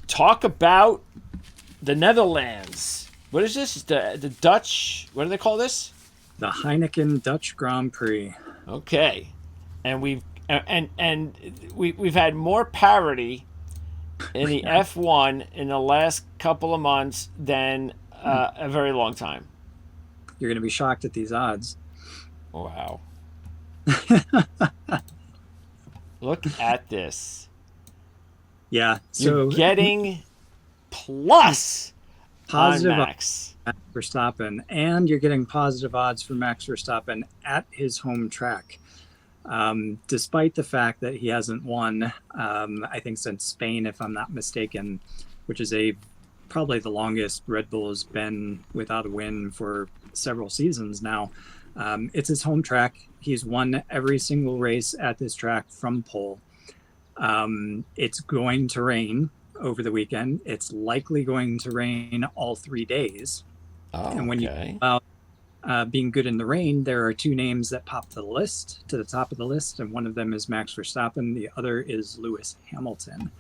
talk about the Netherlands. What is this? The Dutch? What do they call this? The Heineken Dutch Grand Prix. Okay, and we've had more parity in the Yeah. F1 in the last couple of months than a very long time. You're going to be shocked at these odds. Wow. Look at this. Yeah. You're So getting plus on positive odds Max. for Verstappen, and you're getting positive odds for Max Verstappen at his home track. Despite the fact that he hasn't won, I think since Spain, if I'm not mistaken, which is a probably the longest Red Bull has been without a win for several seasons now. It's his home track. He's won every single race at this track from pole. It's going to rain over the weekend. It's likely going to rain all 3 days. Oh, And when you okay. about being good in the rain, there are two names that pop to the list, to the top of the list, and one of them is Max Verstappen. The other is Lewis Hamilton.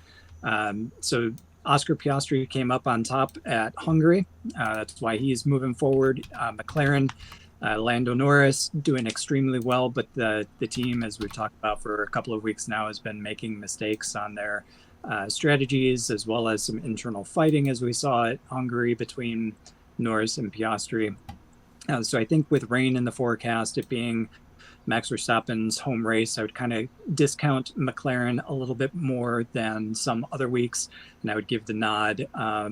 So Oscar Piastri came up on top at Hungary. That's why he's moving forward. McLaren, Lando Norris doing extremely well, but the team, as we've talked about for a couple of weeks now, has been making mistakes on their strategies as well as some internal fighting, as we saw at Hungary between Norris and Piastri. So I think with rain in the forecast, it being Max Verstappen's home race, I would kind of discount McLaren a little bit more than some other weeks, and I would give the nod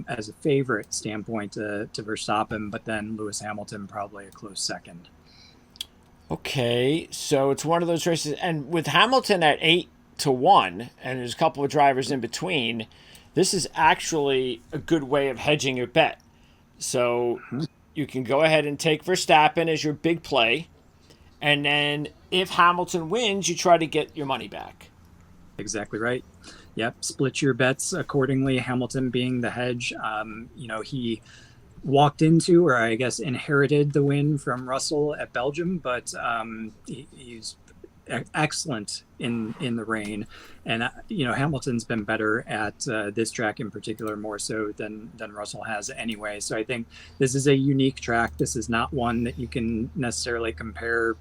as a favorite standpoint to Verstappen, but then Lewis Hamilton probably a close second. Okay, so it's one of those races, and with Hamilton at 8-1, and there's a couple of drivers in between, this is actually a good way of hedging your bet. So Mhm. you can go ahead and take Verstappen as your big play, and then if Hamilton wins, you try to get your money back. Exactly right. Yep, split your bets accordingly. Hamilton being the hedge. He walked into, or I guess inherited the win from Russell at Belgium, but he's excellent in the rain, and Hamilton's been better at this track in particular more so than Russell has anyway. So I think this is a unique track. This is not one that you can necessarily compare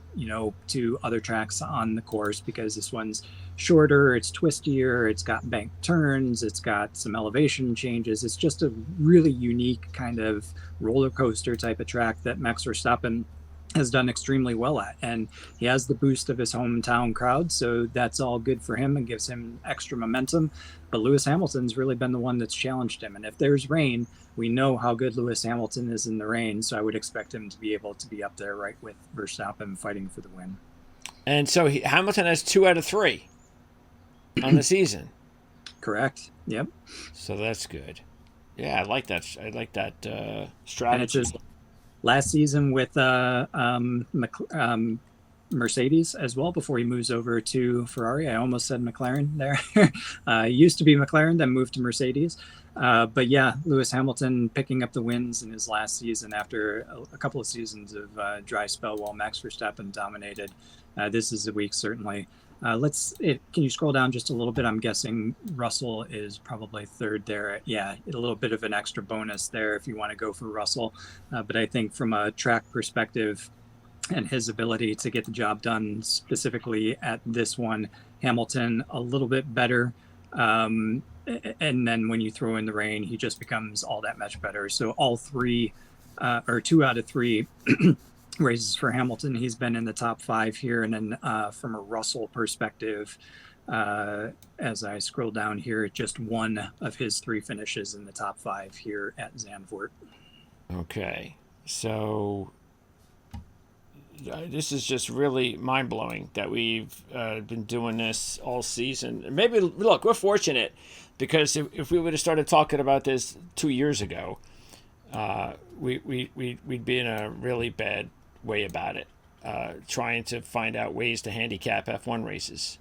to other tracks on the course, because this one's shorter, it's twistier, it's got bank turns, it's got some elevation changes. It's just a really unique kind of roller coaster type of track that Max Verstappen has done extremely well at, and he has the boost of his hometown crowd, so that's all good for him and gives him extra momentum. But Lewis Hamilton's really been the one that's challenged him, and if there's rain, we know how good Lewis Hamilton is in the rain, so I would expect him to be able to be up there right with Verstappen fighting for the win. And so Hamilton has 2 out of 3 on the season, Correct. Yep. so that's good. Yeah, I like that. I like that And it's his strategy. last season with Mercedes as well before he moves over to Ferrari. I almost said McLaren there. Used to be McLaren, then moved to Mercedes. But yeah, Lewis Hamilton picking up the wins in his last season after a couple of seasons of dry spell while Max Verstappen dominated. This is the week, certainly. Can you scroll down just a little bit? I'm guessing Russell is probably third there. Yeah, a little bit of an extra bonus there if you want to go for Russell. But I think from a track perspective and his ability to get the job done specifically at this one, Hamilton a little bit better. Um, and then when you throw in the rain, he just becomes all that much better. So all three, or 2 out of 3 races for Hamilton, he's been in the top 5 here. And then from a Russell perspective, as I scroll down here, just one of his 3 finishes in the top 5 here at Zandvoort. Okay, so this is just really mind blowing that we've been doing this all season. Maybe look, we're fortunate because if we would have started talking about this 2 years ago, we'd be in a really bad way about it, trying to find out ways to handicap F1 races.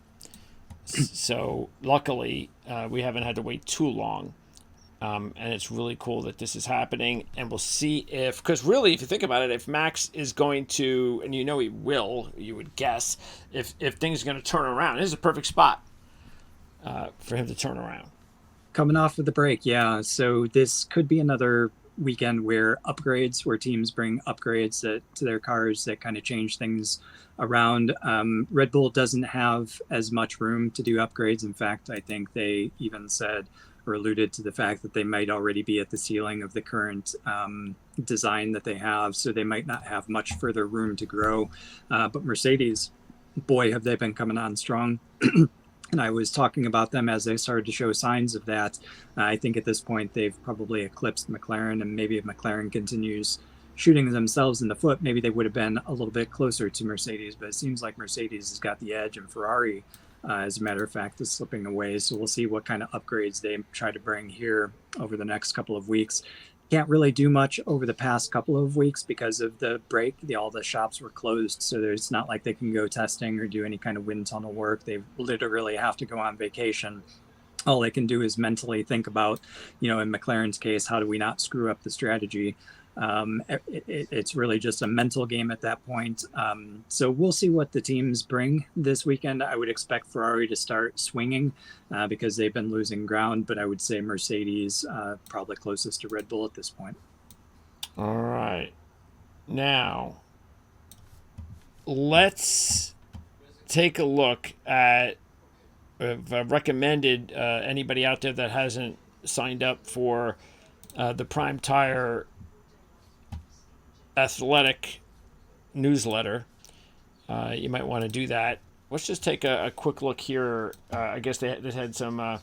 So luckily, we haven't had to wait too long. And it's really cool that this is happening, and we'll see because really, if you think about it, if Max is going to, and he will, you would guess, if things are going to turn around, this is a perfect spot for him to turn around. Coming off of the break, yeah. So this could be another weekend where teams bring upgrades to their cars that kind of change things around. Red Bull doesn't have as much room to do upgrades. In fact, I think they even said or alluded to the fact that they might already be at the ceiling of the current design that they have, so they might not have much further room to grow. But Mercedes, boy, have they been coming on strong. And I was talking about them as they started to show signs of that. I think at this point they've probably eclipsed McLaren, and maybe if McLaren continues shooting themselves in the foot, maybe they would have been a little bit closer to Mercedes. But it seems like Mercedes has got the edge, and Ferrari, as a matter of fact, is slipping away. So we'll see what kind of upgrades they try to bring here over the next couple of weeks. Can't really do much over the past couple of weeks because of the break. All the shops were closed, so it's not like they can go testing or do any kind of wind tunnel work. They literally have to go on vacation. All they can do is mentally think about, in McLaren's case, how do we not screw up the strategy? It's really just a mental game at that point. So we'll see what the teams bring this weekend. I would expect Ferrari to start swinging because they've been losing ground, but I would say Mercedes probably closest to Red Bull at this point. All right. Now, let's take a look at, I've recommended anybody out there that hasn't signed up for the Prime Tire Athletic newsletter, you might want to do that. Let's just take a quick look here. I guess they had some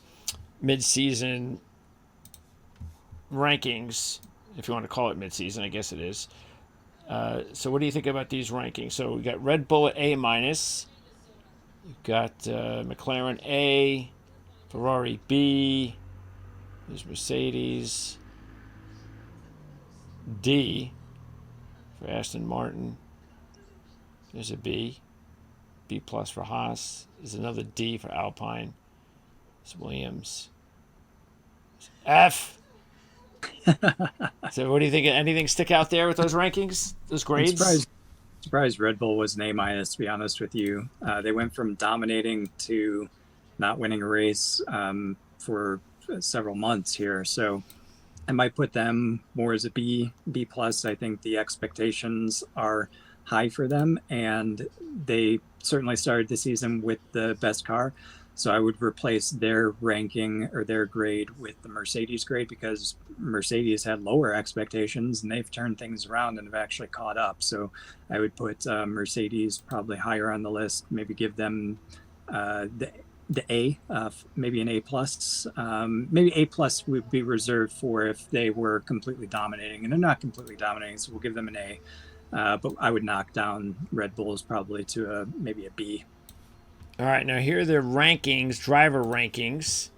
mid-season rankings, if you want to call it mid-season. I guess it is. So what do you think about these rankings? So we got Red Bull at A-. You've got McLaren A, Ferrari B, there's Mercedes D for Aston Martin. There's a B. B plus for Haas. There's another D for Alpine. It's Williams. It's F. So what do you think? Anything stick out there with those rankings? Those grades? Surprised Red Bull was an A-, to be honest with you. They went from dominating to not winning a race for several months here. So I might put them more as a B plus. I think the expectations are high for them, and they certainly started the season with the best car. So I would replace their ranking or their grade with the Mercedes grade, because Mercedes had lower expectations and they've turned things around and have actually caught up. So I would put Mercedes probably higher on the list, maybe give them the A, maybe an A plus. Maybe A plus would be reserved for if they were completely dominating, and they're not completely dominating, so we'll give them an A. But I would knock down Red Bulls probably to maybe a B. All right, now here are the rankings, driver rankings.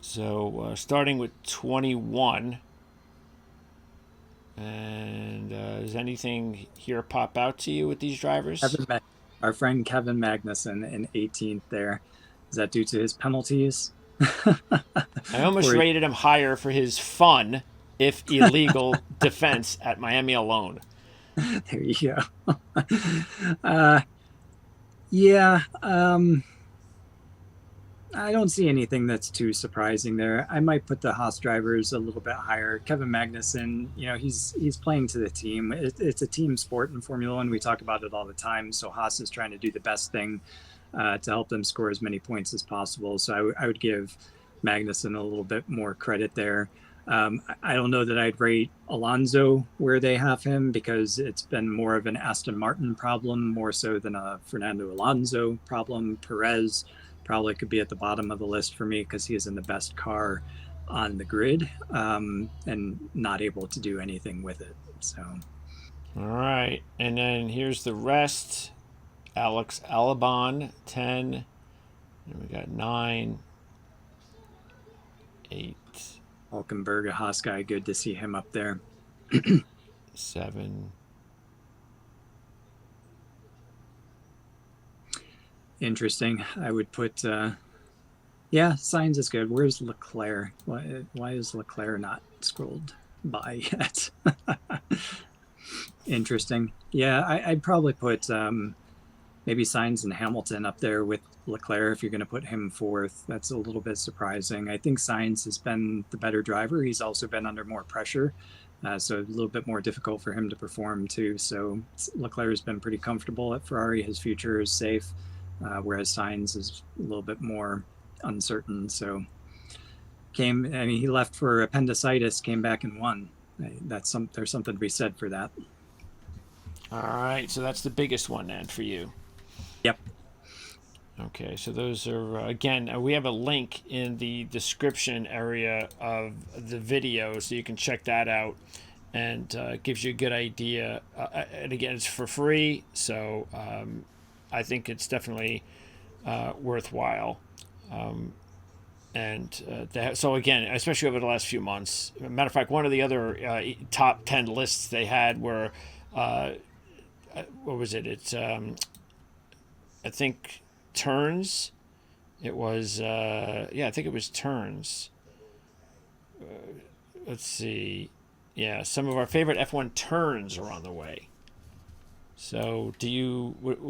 So starting with 21. And does anything here pop out to you with these drivers? Our friend Kevin Magnussen in 18th there. Is that due to his penalties? I almost rated him higher for his fun, if illegal, defense at Miami alone. There you go. Yeah, I don't see anything that's too surprising there. I might put the Haas drivers a little bit higher. Kevin Magnussen, he's playing to the team. It's a team sport in Formula One. We talk about it all the time. So Haas is trying to do the best thing to help them score as many points as possible. So I would give Magnussen a little bit more credit there. I don't know that I'd rate Alonso where they have him, because it's been more of an Aston Martin problem, more so than a Fernando Alonso problem. Perez probably could be at the bottom of the list for me, because he is in the best car on the grid and not able to do anything with it. So, all right. And then here's the rest. Alex Albon, 10. And we got 9, 8. Hulkenberg, a Haas guy, good to see him up there. 7. Interesting. I would put, Sainz is good. Where's Leclerc? Why is Leclerc not scrolled by yet? Interesting. Yeah, I'd probably put maybe Sainz and Hamilton up there with Leclerc if you're going to put him fourth. That's a little bit surprising. I think Sainz has been the better driver. He's also been under more pressure, so a little bit more difficult for him to perform too. So Leclerc has been pretty comfortable at Ferrari. His future is safe, whereas Sainz is a little bit more uncertain. So he left for appendicitis, came back and won. There's something to be said for that. All right, so that's the biggest one then for you. Yep. Okay, so those are, again, we have a link in the description area of the video, so you can check that out, and gives you a good idea. And again, it's for free, so I think it's definitely worthwhile. So again, especially over the last few months. Matter of fact, one of the other top 10 lists they had were, what was it? It's I think turns. It was I think it was turns. Let's see. Yeah, some of our favorite F1 turns are on the way. So, what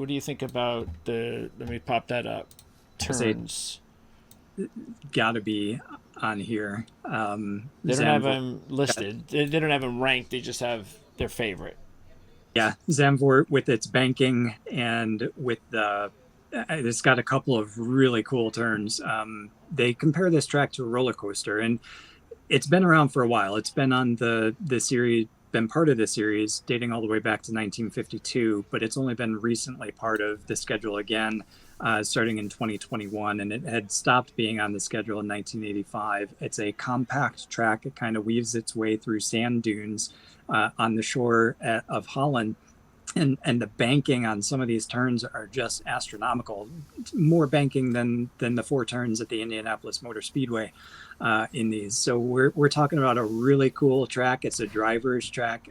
do you think about the? Let me pop that up. Turns. Got to be on here. They don't have them listed. They don't have them ranked. They just have their favorite. Yeah, Zandvoort with its banking and with it's got a couple of really cool turns. They compare this track to a roller coaster, and it's been around for a while. It's been on the series, been part of the series dating all the way back to 1952, but it's only been recently part of the schedule again, starting in 2021, and it had stopped being on the schedule in 1985. It's a compact track. It kind of weaves its way through sand dunes on the shore of Holland. And the banking on some of these turns are just astronomical. More banking than the four turns at the Indianapolis Motor Speedway in these. So we're talking about a really cool track. It's a driver's track.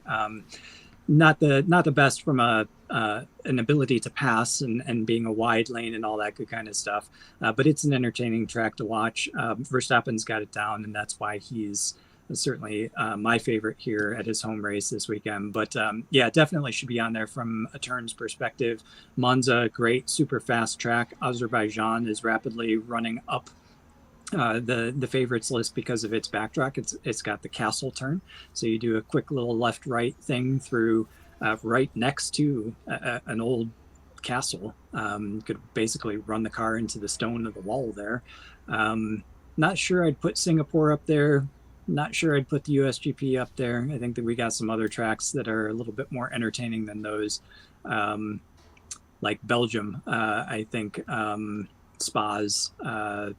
Not the best from an ability to pass and being a wide lane and all that good kind of stuff. But it's an entertaining track to watch. Verstappen's got it down, and that's why he's certainly my favorite here at his home race this weekend. But definitely should be on there from a turns perspective. Monza, great, super fast track. Azerbaijan is rapidly running up the favorites list because of its backtrack. It's got the castle turn, so you do a quick little left-right thing through right next to an old castle. You could basically run the car into the stone of the wall there. Not sure I'd put Singapore up there. Not sure I'd put the USGP up there. I think that we got some other tracks that are a little bit more entertaining than those, like Belgium. I think Spa's Eau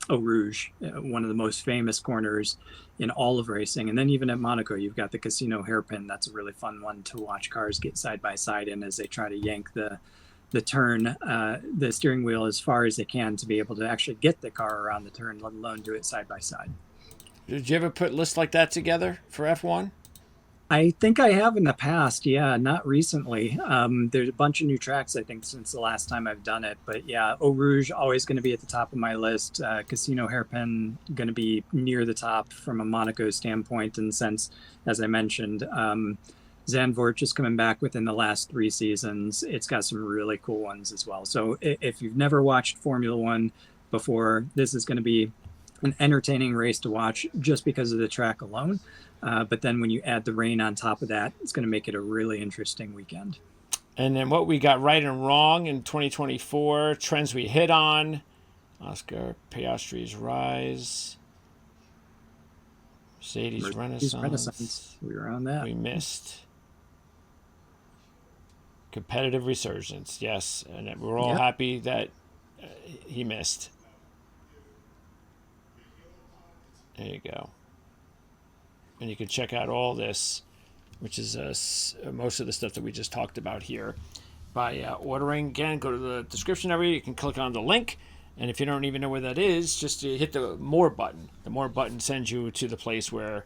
Rouge, one of the most famous corners in all of racing. And then even at Monaco, you've got the Casino hairpin. That's a really fun one to watch cars get side by side in as they try to yank the turn, the steering wheel as far as they can to be able to actually get the car around the turn, let alone do it side by side. Did you ever put lists like that together for F1? I think I have in the past. Yeah, not recently. There's a bunch of new tracks, I think, since the last time I've done it. But yeah, Eau Rouge always going to be at the top of my list. Casino hairpin going to be near the top from a Monaco standpoint. And since, as I mentioned, Zandvoort just coming back within the last 3 seasons, it's got some really cool ones as well. So if you've never watched Formula One before, this is going to be an entertaining race to watch just because of the track alone. But then when you add the rain on top of that, it's going to make it a really interesting weekend. And then what we got right and wrong in 2024, trends we hit on, Oscar Piastri's rise, Mercedes Renaissance. We were on that. We missed. Competitive resurgence, yes. And we're all happy that he missed. There you go. And you can check out all this, which is most of the stuff that we just talked about here, by ordering. Again, go to the description area. You can click on the link. And if you don't even know where that is, just hit the More button. The More button sends you to the place where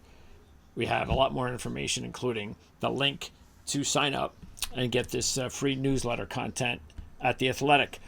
we have a lot more information, including the link to sign up and get this free newsletter content at The Athletic.